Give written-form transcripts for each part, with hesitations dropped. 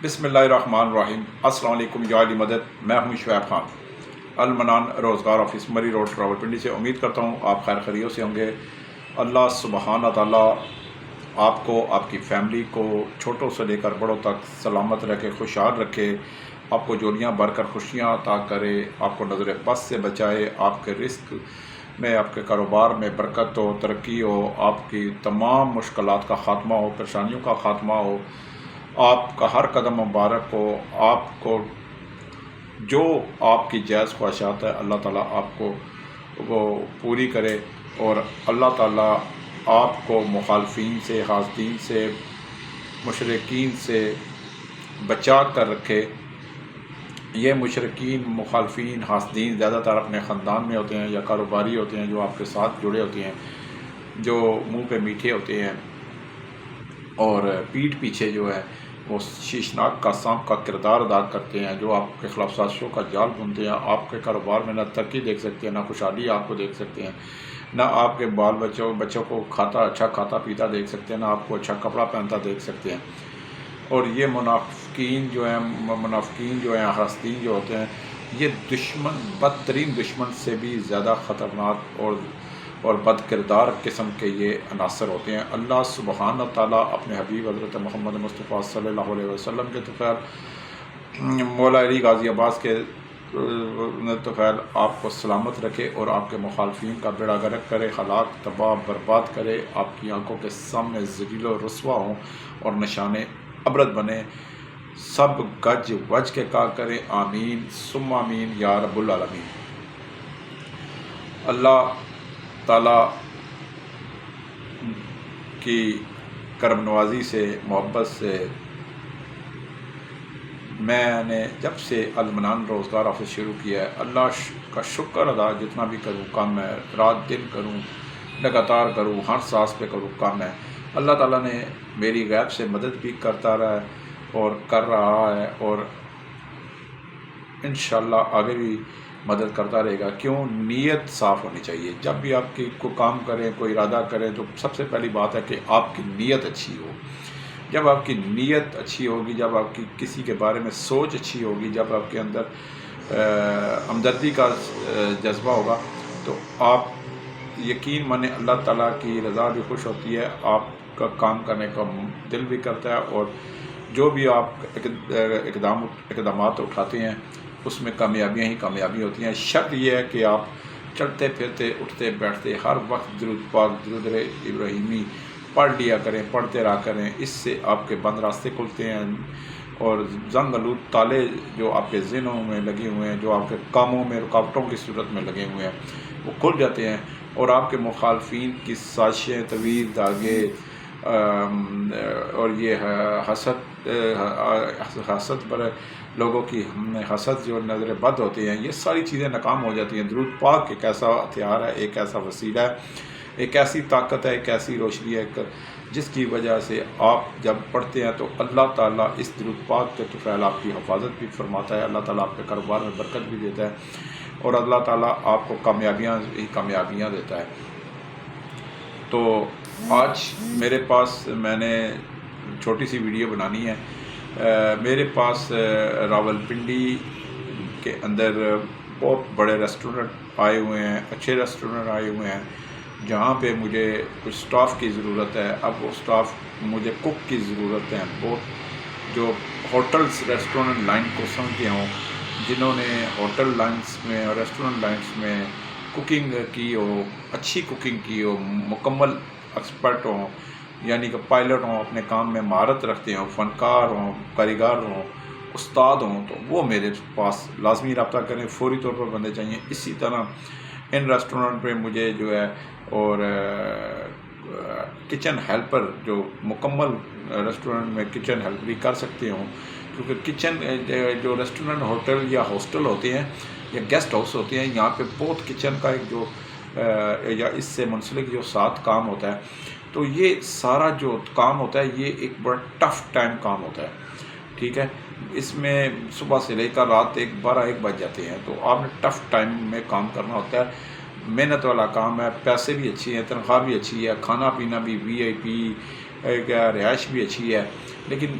بسم اللہ الرحمن الرحیم۔ السلام علیکم یا علی مدد۔ میں ہوں شعیب خان، المنان روزگار آفس، مری روڈ، راولپنڈی سے۔ امید کرتا ہوں آپ خیر خیریت سے ہوں گے۔ اللہ سبحانہ تعالیٰ آپ کو، آپ کی فیملی کو، چھوٹوں سے لے کر بڑوں تک سلامت رکھے، خوشحال رکھے، آپ کو جولیاں بھر کر خوشیاں عطا کرے، آپ کو نظر بد سے بچائے، آپ کے رزق میں، آپ کے کاروبار میں برکت ہو، ترقی ہو، آپ کی تمام مشکلات کا خاتمہ ہو، پریشانیوں کا خاتمہ ہو، آپ کا ہر قدم مبارک ہو، آپ کو جو آپ کی جائز خواہشات ہے اللہ تعالیٰ آپ کو وہ پوری کرے، اور اللہ تعالیٰ آپ کو مخالفین سے، حاسدین سے، مشرکین سے بچا کر رکھے۔ یہ مشرکین، مخالفین، حاسدین زیادہ تر اپنے خاندان میں ہوتے ہیں یا کاروباری ہوتے ہیں، جو آپ کے ساتھ جڑے ہوتے ہیں، جو منہ پہ میٹھے ہوتے ہیں اور پیٹھ پیچھے جو ہے وہ شیشناک کا سانپ کا کردار ادا کرتے ہیں، جو آپ کے خلاف سازشوں کا جال بنتے ہیں۔ آپ کے کاروبار میں نہ ترقی دیکھ سکتے ہیں، نہ خوشحالی آپ کو دیکھ سکتے ہیں، نہ آپ کے بال بچوں کو اچھا کھاتا پیتا دیکھ سکتے ہیں، نہ آپ کو اچھا کپڑا پہنتا دیکھ سکتے ہیں۔ اور یہ منافقین جو ہیں، حاسدین جو ہوتے ہیں، یہ دشمن، بدترین دشمن سے بھی زیادہ خطرناک اور بد کردار قسم کے یہ عناصر ہوتے ہیں۔ اللہ سبحانہ تعالیٰ اپنے حبیب حضرت محمد مصطفیٰ صلی اللہ علیہ وسلم کے طفیل مولا علی غازی عباس کے طفیل آپ کو سلامت رکھے، اور آپ کے مخالفین کا بیڑا غرق کرے، ہلاک، تباہ، برباد کرے، آپ کی آنکھوں کے سامنے ذلیل و رسوا ہوں اور نشان عبرت بنے۔ سب گج وج کے کہا کریں آمین ثم آمین یا رب العالمین۔ اللہ تعالیٰ کی کرم نوازی سے، محبت سے، میں نے جب سے المنان روزگار آفس شروع کیا ہے، اللہ کا شکر ادا جتنا بھی کروں کم ہے، رات دن کروں، لگاتار کروں، ہر سانس پہ کروں کم ہے۔ اللہ تعالیٰ نے میری غیب سے مدد بھی کرتا رہا ہے اور کر رہا ہے، اور انشاءاللہ آگے بھی مدد کرتا رہے گا۔ کیوں؟ نیت صاف ہونی چاہیے۔ جب بھی آپ کوئی کام کریں، کوئی ارادہ کریں، تو سب سے پہلی بات ہے کہ آپ کی نیت اچھی ہو۔ جب آپ کی نیت اچھی ہوگی، جب آپ کی کسی کے بارے میں سوچ اچھی ہوگی، جب آپ کے اندر ہمدردی کا جذبہ ہوگا، تو آپ یقین مانیں اللہ تعالیٰ کی رضا بھی خوش ہوتی ہے، آپ کا کام کرنے کا دل بھی کرتا ہے، اور جو بھی آپ اقدامات اٹھاتے ہیں اس میں کامیابیاں ہی کامیابی ہوتی ہیں۔ شرط یہ ہے کہ آپ چلتے پھرتے، اٹھتے بیٹھتے ہر وقت درود پاک، درود ابراہیمی پڑھ لیا کریں، پڑھتے رہا کریں۔ اس سے آپ کے بند راستے کھلتے ہیں، اور زنگ آلود تالے جو آپ کے ذہنوں میں لگے ہوئے ہیں، جو آپ کے کاموں میں رکاوٹوں کی صورت میں لگے ہوئے ہیں، وہ کھل جاتے ہیں، اور آپ کے مخالفین کی سازشیں، طویل دھاگے اور یہ حسد پر لوگوں کی حسد، جو نظر بد ہوتے ہیں، یہ ساری چیزیں ناکام ہو جاتی ہیں۔ درود پاک ایک ایسا ہتھیار ہے، ایک ایسا وسیلہ ہے، ایک ایسی طاقت ہے، ایک ایسی روشنی ہے، جس کی وجہ سے آپ جب پڑھتے ہیں تو اللہ تعالیٰ اس درود پاک کے طفیل آپ کی حفاظت بھی فرماتا ہے، اللہ تعالیٰ آپ کے کاروبار میں برکت بھی دیتا ہے، اور اللہ تعالیٰ آپ کو کامیابیاں ہی کامیابیاں دیتا ہے۔ تو آج میرے پاس، میں نے چھوٹی سی ویڈیو بنانی ہے۔ میرے پاس راولپنڈی کے اندر بہت بڑے ریسٹورنٹ آئے ہوئے ہیں، اچھے ریسٹورنٹ آئے ہوئے ہیں، جہاں پہ مجھے کچھ سٹاف کی ضرورت ہے۔ اب وہ سٹاف، مجھے کک کی ضرورت ہے، بہت جو ہوٹلز، ریسٹورنٹ لائن کو سمجھتے ہوں، جنہوں نے ہوٹل لائنز میں اور ریسٹورنٹ لائنز میں کوکنگ کی ہو، اچھی کوکنگ کی ہو، مکمل ایکسپرٹ ہوں، یعنی کہ پائلٹ ہوں، اپنے کام میں مہارت رکھتے ہوں، فنکار ہوں، کاریگر ہوں، استاد ہوں، تو وہ میرے پاس لازمی رابطہ کریں، فوری طور پر بندے چاہیے۔ اسی طرح ان ریسٹورنٹ پہ مجھے جو ہے، اور کچن ہیلپر، جو مکمل ریسٹورنٹ میں کچن ہیلپ بھی کر سکتے ہوں، کیونکہ کچن جو ریسٹورنٹ، ہوٹل یا ہاسٹل ہوتے ہیں یا گیسٹ ہاؤس ہوتے ہیں، یہاں پہ بہت کچن کا ایک جو یا اس سے منسلک جو ساتھ کام ہوتا ہے، تو یہ سارا جو کام ہوتا ہے یہ ایک بڑا ٹف ٹائم کام ہوتا ہے، ٹھیک ہے۔ اس میں صبح سے لے کر رات 12-1 بج جاتے ہیں، تو آپ نے ٹف ٹائم میں کام کرنا ہوتا ہے، محنت والا کام ہے، پیسے بھی اچھی ہیں، تنخواہ بھی اچھی ہے، کھانا پینا بھی VIP، رہائش بھی اچھی ہے، لیکن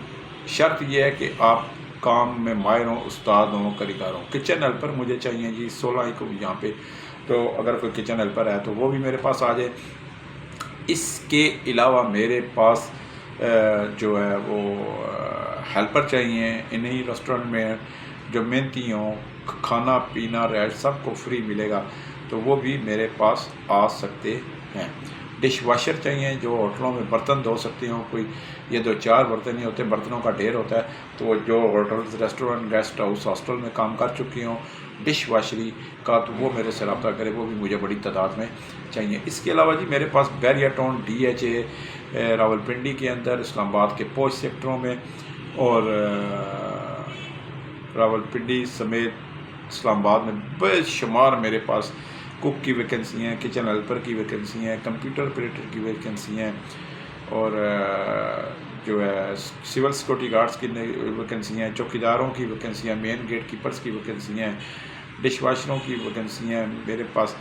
شرط یہ ہے کہ آپ کام میں ماہر ہوں، استاد ہوں، کاریگر ہوں۔ کچن ہیلپر مجھے چاہیے جی 16 کو یہاں پہ، تو اگر کوئی کچن ہیلپر ہے تو وہ بھی میرے پاس آ جائے۔ اس کے علاوہ میرے پاس جو ہے وہ ہیلپر چاہیے انہی ریسٹورنٹ میں جو محنتی ہوں، کھانا پینا رہائش سب کو فری ملے گا، تو وہ بھی میرے پاس آ سکتے ہیں۔ ڈش واشر چاہیے جو ہوٹلوں میں برتن دھو سکتے ہوں، کوئی یہ 2-4 برتن ہی ہوتے ہیں، برتنوں کا ڈھیر ہوتا ہے، تو جو hotel restaurant guest house hostel میں کام کر چکی ہوں ڈش واشری کا، تو وہ میرے سے رابطہ کرے، وہ بھی مجھے بڑی تعداد میں چاہیے۔ اس کے علاوہ جی میرے پاس بیریا ٹاؤن DHA راولپنڈی کے اندر، اسلام آباد کے پوش سیکٹروں میں، اور راولپنڈی سمیت اسلام آباد میں بے شمار میرے پاس کوک کی ویکنسی ہیں، کچن ہیلپر کی ویکنسی ہیں، کمپیوٹر آپریٹر کی ویکنسی ہیں، اور جو ہے سول سیکورٹی گارڈز کی ویکنسی ہیں، چوکیداروں کی ویکنسی ہیں، مین گیٹ کیپرز کی ویکنسی ہیں، ڈش واشروں کی ویکنسی ہیں میرے پاس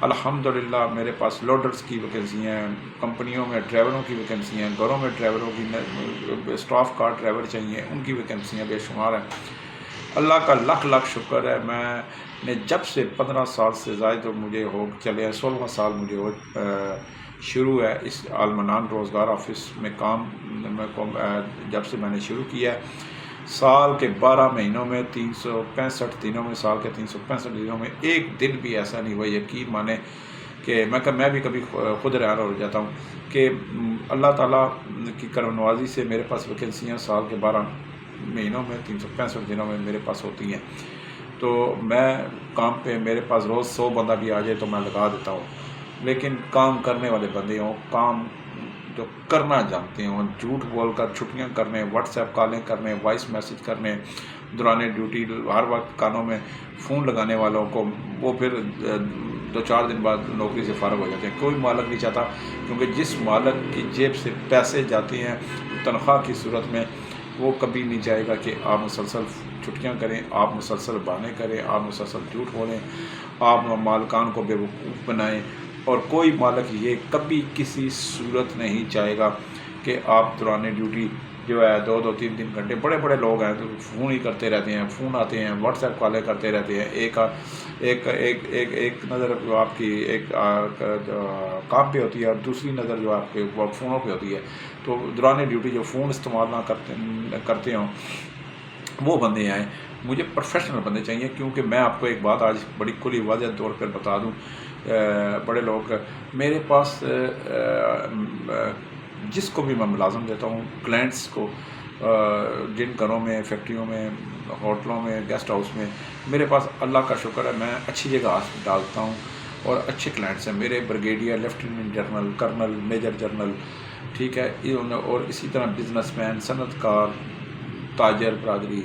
الحمدللہ۔ میرے پاس لوڈرز کی ویکنسی ہیں، کمپنیوں میں ڈرائیوروں کی ویکنسی ہیں، گھروں میں ڈرائیوروں کی اسٹاف کار ڈرائیور چاہیے، ان کی ویکنسیاں بے شمار ہیں۔ اللہ کا لاکھ لاکھ شکر ہے، میں نے جب سے 15 سال سے زائد مجھے ہو چلے ہیں، 16واں سال مجھے ہو شروع ہے اس المنان روزگار آفس میں کام جب سے میں نے شروع کیا ہے، سال کے 12 مہینوں میں 365 دنوں میں، سال کے 365 دنوں میں ایک دن بھی ایسا نہیں ہوا، یقین مانے کہ میں بھی کبھی خود حیران ہو جاتا ہوں کہ اللہ تعالیٰ کی کرم نوازی سے میرے پاس ویکنسیاں سال کے 12 مہینوں میں 365 دنوں میں میرے پاس ہوتی ہیں۔ تو میں کام پہ میرے پاس روز 100 بندہ بھی آ جائے تو میں لگا دیتا ہوں، لیکن کام کرنے والے بندے ہوں، کام جو کرنا جانتے ہوں، جھوٹ بول کر چھٹیاں کرنے، واٹس ایپ کالیں کرنے، وائس میسیج کرنے، دوران ڈیوٹی ہر وقت کانوں میں فون لگانے والوں کو، وہ پھر 2-4 دن بعد نوکری سے فارغ ہو جاتے ہیں۔ کوئی مالک نہیں چاہتا، کیونکہ جس مالک کی جیب سے پیسے جاتے ہیں تنخواہ کی صورت میں، وہ کبھی نہیں چاہے گا کہ آپ مسلسل چھٹیاں کریں، آپ مسلسل بہانے کریں، آپ مسلسل جھوٹ بولیں، آپ مالکان کو بیوقوف بنائیں، اور کوئی مالک یہ کبھی کسی صورت نہیں چاہے گا کہ آپ دوران ڈیوٹی جو ہے 2-3 گھنٹے، بڑے بڑے لوگ ہیں تو فون ہی کرتے رہتے ہیں، فون آتے ہیں، واٹس ایپ کالیں کرتے رہتے ہیں، ایک نظر جو آپ کی ایک کام پہ ہوتی ہے اور دوسری نظر جو آپ کے فونوں پہ ہوتی ہے، تو دوران ڈیوٹی جو فون استعمال نہ کرتے ہوں وہ بندے آئیں۔ مجھے پروفیشنل بندے چاہیے، کیونکہ میں آپ کو ایک بات آج بڑی کھلی واضح طور پر بتا دوں، بڑے لوگ میرے پاس جس کو بھی میں ملازم دیتا ہوں، کلائنٹس کو، جن گھروں میں، فیکٹریوں میں، ہوٹلوں میں، گیسٹ ہاؤس میں، میرے پاس اللہ کا شکر ہے میں اچھی جگہ ہاتھ ڈالتا ہوں، اور اچھے کلائنٹس ہیں میرے، brigadier, lieutenant general, colonel, major general, ٹھیک ہے، اور اسی طرح بزنس مین، صنعت کار، تاجر برادری،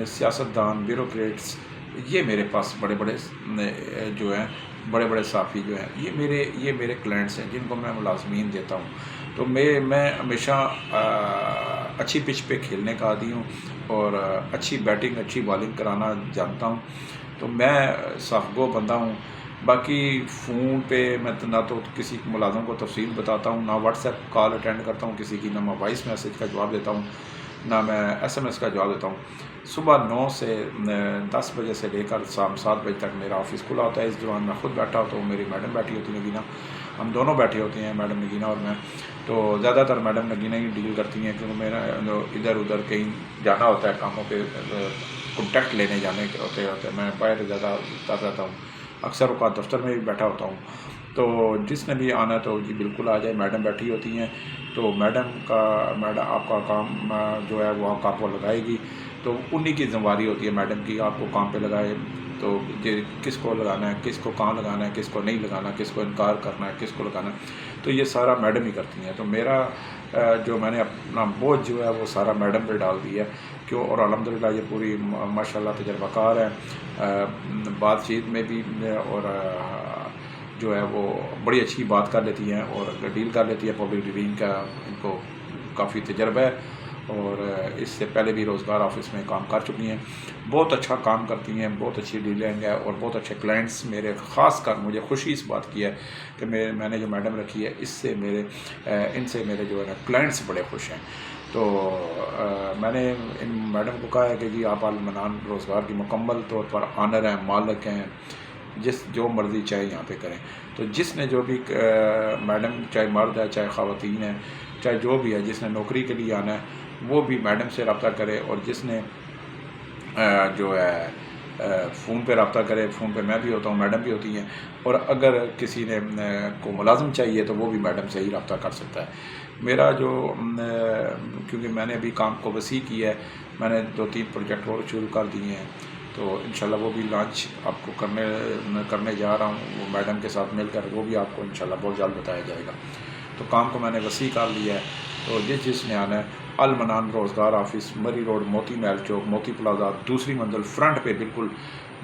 سیاستدان، بیوروکریٹس، یہ میرے پاس بڑے بڑے جو ہیں، بڑے بڑے صحافی جو ہیں، یہ میرے کلائنٹس ہیں جن کو میں ملازمین دیتا ہوں۔ تو میں ہمیشہ اچھی پچ پہ کھیلنے کا عادی ہوں، اور اچھی بیٹنگ، اچھی بالنگ کرانا جانتا ہوں، تو میں صاف گو بندہ ہوں۔ باقی فون پہ میں نہ تو کسی ملازم کو تفصیل بتاتا ہوں، نہ واٹس ایپ کال اٹینڈ کرتا ہوں کسی کی، نہ میں وائس میسیج کا جواب دیتا ہوں، نہ میں SMS کا جواب دیتا ہوں۔ صبح 9 سے 10 بجے سے لے کر شام 7 بجے تک میرا آفس کھلا ہوتا ہے۔ اس دوران میں خود بیٹھا ہوتا ہوں، میری میڈم بیٹھی ہوتی ہے نگینہ، ہم دونوں بیٹھے ہوتے ہیں، میڈم نگینہ اور میں، تو زیادہ تر میڈم نگینہ ہی ڈیل کرتی ہیں، کیونکہ میرا ادھر ادھر کہیں جانا ہوتا ہے کاموں پہ، کنٹیکٹ لینے جانے ہوتے ہیں، میں باہر زیادہ تر رہتا ہوں، اکثر اوقات دفتر میں بھی بیٹھا ہوتا ہوں۔ تو جس نے بھی آنا تو جی بالکل آ جائے، میڈم بیٹھی ہوتی ہیں، تو میڈم آپ کا کام جو ہے وہ آپ کو لگائے گی، تو انہی کی ذمہ داری ہوتی ہے میڈم کی، آپ کو کام پہ لگائے، تو کس کو لگانا ہے، کس کو کہاں لگانا ہے، کس کو نہیں لگانا، کس کو انکار کرنا ہے، کس کو لگانا ہے، تو یہ سارا میڈم ہی کرتی ہیں۔ تو میرا جو میں نے اپنا بوجھ جو ہے وہ سارا میڈم پہ ڈال دیا ہے، اور الحمدللہ یہ پوری ماشاءاللہ تجربہ کار ہے، بات چیت میں بھی، اور جو ہے وہ بڑی اچھی بات کر لیتی ہیں اور ڈیل کر لیتی ہے، پبلک ڈیلنگ کا ان کو کافی تجربہ ہے، اور اس سے پہلے بھی روزگار آفس میں کام کر چکی ہیں، بہت اچھا کام کرتی ہیں، بہت اچھی ڈیلنگ ہے، اور بہت اچھے کلائنٹس میرے، خاص کر مجھے خوشی اس بات کی ہے کہ میں نے جو میڈم رکھی ہے، ان سے میرے جو ہے نا کلائنٹس بڑے خوش ہیں۔ تو میں نے ان میڈم کو کہا ہے کہ جی آپ المنان روزگار کی مکمل طور پر آنر ہیں، مالک ہیں، جو مرضی چاہے یہاں پہ کریں. تو جس نے جو بھی میڈم چاہے مرد ہے چاہے خواتین ہے چاہے جو بھی ہے، جس نے نوکری کے لیے آنا ہے وہ بھی میڈم سے رابطہ کرے، اور جس نے جو ہے فون پہ رابطہ کرے. فون پہ میں بھی ہوتا ہوں، میڈم بھی ہوتی ہیں، اور اگر کسی نے کو ملازم چاہیے تو وہ بھی میڈم سے ہی رابطہ کر سکتا ہے. میرا جو کیونکہ میں نے ابھی کام کو وسیع کیا ہے، میں نے 2-3 پروجیکٹ اور شروع کر دیے ہیں، تو انشاءاللہ وہ بھی لانچ آپ کو کرنے جا رہا ہوں وہ میڈم کے ساتھ مل کر. وہ بھی آپ کو انشاءاللہ بہت جلد بتایا جائے گا. تو کام کو میں نے وسیع کر لیا ہے. تو جس نے آنا ہے، المنان روزگار آفس، مری روڈ، موتی محل چوک، موتی پلازا، دوسری منزل فرنٹ پہ، بالکل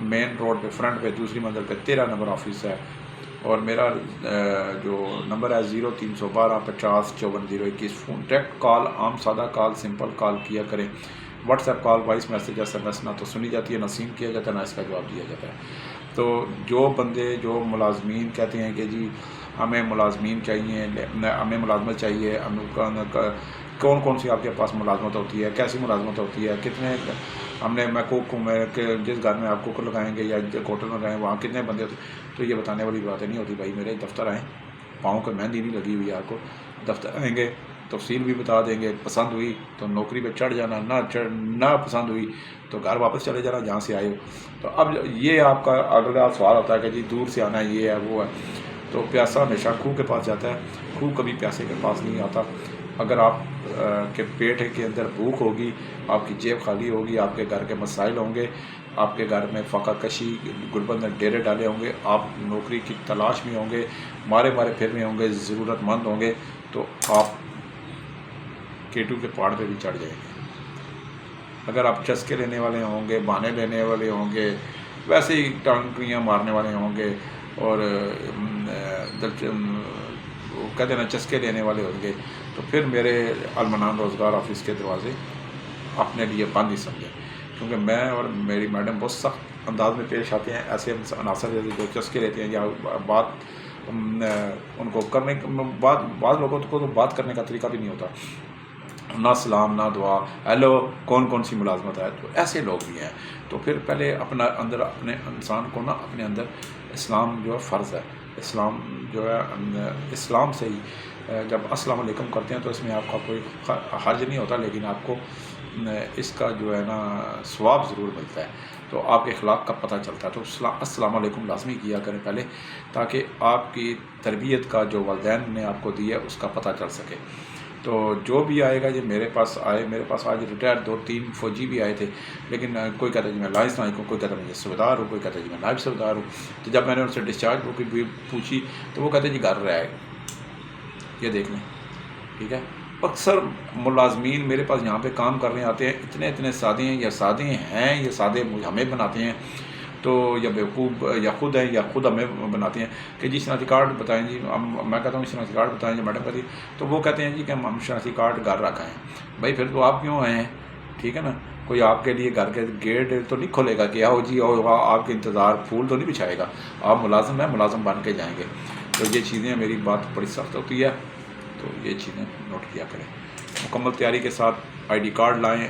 مین روڈ پہ فرنٹ پہ دوسری منزل پہ 13 نمبر آفس ہے. اور میرا جو نمبر ہے 0312 50 54 021. فون ڈائریکٹ کال، عام سادہ کال، سمپل کال کیا کریں. What's app call, voice message, SMS نہ تو سنی جاتی ہے، نہ سین کیا جاتا ہے، نہ اس کا جواب دیا جاتا ہے. تو جو بندے، جو ملازمین کہتے ہیں کہ جی ہمیں ملازمین چاہیے، ہمیں ملازمت چاہیے، کون سی آپ کے پاس ملازمت ہوتی ہے، کیسی ملازمت ہوتی ہے، کتنے ہم نے میں کوک میں کہ جس گھر میں آپ کوک لگائیں گے یا ہوٹل میں لگائیں وہاں کتنے بندے ہوتے ہیں، تو یہ بتانے والی باتیں نہیں ہوتی. بھائی میرے دفتر آئیں، پاؤں کو مہندی نہیں لگی ہوئی آپ کو، دفتر آئیں گے تفصیل بھی بتا دیں گے. پسند ہوئی تو نوکری پہ چڑھ جانا، نہ پسند ہوئی تو گھر واپس چلے جانا جہاں سے آئے ہو. تو اب یہ آپ کا اگلا سوال ہوتا ہے کہ جی دور سے آنا ہے، یہ ہے وہ ہے. تو پیاسا ہمیشہ کھو کے پاس جاتا ہے، کھو کبھی پیاسے کے پاس نہیں آتا. اگر آپ کے پیٹ کے اندر بھوک ہوگی، آپ کی جیب خالی ہوگی، آپ کے گھر کے مسائل ہوں گے، آپ کے گھر میں فقہ کشی، غربت نے ڈیرے ڈالے ہوں گے، آپ نوکری کی تلاش میں ہوں گے، مارے پھر میں ہوں گے، ضرورت مند ہوں گے، تو آپ کیٹو کے پہاڑ پہ بھی چڑھ جائیں گے. اگر آپ چسکے لینے والے ہوں گے، بہانے لینے والے ہوں گے، ویسے ہی ٹانکیاں مارنے والے ہوں گے، اور کہتے ہیں چسکے لینے والے ہوں گے، تو پھر میرے المنان روزگار آفس کے دروازے اپنے لیے بند ہی سمجھیں. کیونکہ میں اور میری میڈم بہت سخت انداز میں پیش آتے ہیں. ایسے عناصر جو چسکے لیتے ہیں یا بات ان کو کرنے، بعض لوگوں کو تو بات کرنے کا طریقہ بھی نہیں ہوتا، نہ سلام نہ دعا، ہیلو کون سی ملازمت ہے. تو ایسے لوگ بھی ہیں. تو پھر پہلے اپنے انسان کو نا اپنے اندر اسلام جو ہے فرض ہے، اسلام جو ہے اسلام سے ہی جب السلام علیکم کرتے ہیں تو اس میں آپ کا کوئی حرج نہیں ہوتا، لیکن آپ کو اس کا جو ہے نا ثواب ضرور ملتا ہے. تو آپ کے اخلاق کا پتہ چلتا ہے. تو السلام علیکم لازمی کیا کریں پہلے، تاکہ آپ کی تربیت کا جو والدین نے آپ کو دی ہے اس کا پتہ چل سکے. تو جو بھی آئے گا، یہ میرے پاس آج ریٹائر 2-3 فوجی بھی آئے تھے، لیکن کوئی کہتا ہے جی میں لائنس نائک ہوں، کوئی کہتا ہے میں صوبیدار ہوں، کوئی کہتا ہے جی میں نائب صوبیدار ہوں. تو جب میں نے ان سے ڈسچارج ہو کے پوچھی تو وہ کہتے ہیں جی گھر رہے. یہ دیکھ لیں، ٹھیک ہے. اکثر ملازمین میرے پاس یہاں پہ کام کرنے آتے ہیں، اتنے سادے ہیں، یہ سادے ہمیں بناتے ہیں، تو یا بیوقوف یا خود ہیں یا خود ہمیں بناتے ہیں کہ جی شناختی کارڈ بتائیں جی. میں کہتا ہوں شناختی کارڈ بتائیں جی میڈم کہتی، تو وہ کہتے ہیں جی کہ ہم شناختی کارڈ گھر رکھا ہے. بھائی پھر تو آپ کیوں آئے ہیں؟ ٹھیک ہے نا. کوئی آپ کے لیے گھر کے گیٹ تو نہیں کھولے گا کہ آؤ جی آؤ، آپ کے انتظار پھول تو نہیں بچھائے گا. آپ ملازم ہیں، ملازم بن کے جائیں گے. تو یہ چیزیں، میری بات بڑی سخت ہوتی ہے، تو یہ چیزیں نوٹ کیا کریں. مکمل تیاری کے ساتھ ID کارڈ لائیں،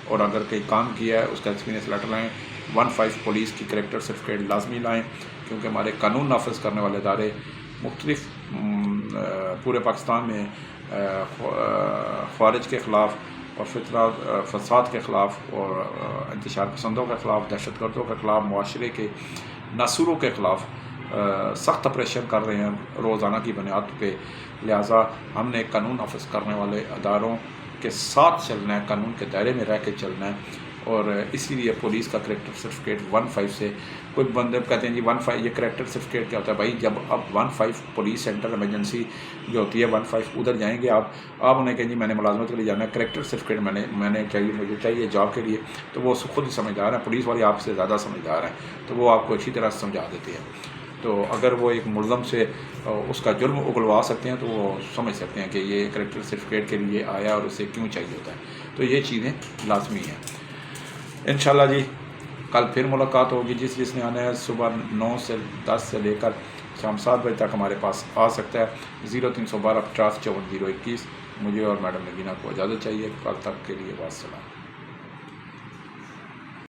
اور اگر کہیں کام کیا ہے اس کا ایکسپیرینس لیٹر لائیں. 15 پولیس کی کریکٹر سرٹیفکیٹ لازمی لائیں، کیونکہ ہمارے قانون نافذ کرنے والے ادارے مختلف پورے پاکستان میں خوارج کے خلاف اور فساد کے خلاف اور انتشار پسندوں کے خلاف، دہشت گردوں کے خلاف، معاشرے کے ناصوروں کے خلاف سخت آپریشن کر رہے ہیں روزانہ کی بنیاد پہ. لہٰذا ہم نے قانون نافذ کرنے والے اداروں کے ساتھ چلنا ہے، قانون کے دائرے میں رہ کے چلنا ہے. اور اسی لیے پولیس کا کریکٹر سرٹیفکیٹ 15 سے کوئی بندے کہتے ہیں جی 15 یہ کریکٹر سرٹیفکیٹ کیا ہوتا ہے. بھائی جب اب 15 پولیس سینٹر ایمرجنسی جو ہوتی ہے 15 ادھر جائیں گے آپ انہیں کہیں جی میں نے ملازمت کے لیے جانا ہے، کریکٹر سرٹیفکیٹ مجھے چاہیے جاب کے لیے، تو وہ خود ہی سمجھدار ہیں. پولیس والے آپ سے زیادہ سمجھدار ہیں، تو وہ آپ کو اچھی طرح سمجھا دیتے ہیں. تو اگر وہ ایک ملزم سے اس کا جرم اگلوا سکتے ہیں تو وہ سمجھ سکتے ہیں کہ یہ کریکٹر سرٹیفکیٹ کے لیے آیا اور اسے کیوں چاہیے ہوتا ہے. تو یہ چیزیں لازمی ہیں. انشاءاللہ جی کل پھر ملاقات ہوگی. جس نے آنا ہے صبح 9 سے 10 سے لے کر شام 7 بجے تک ہمارے پاس آ سکتا ہے. 0312 50 54 021. مجھے اور میڈم نگینہ کو اجازت چاہیے، کل تک کے لیے واسلام۔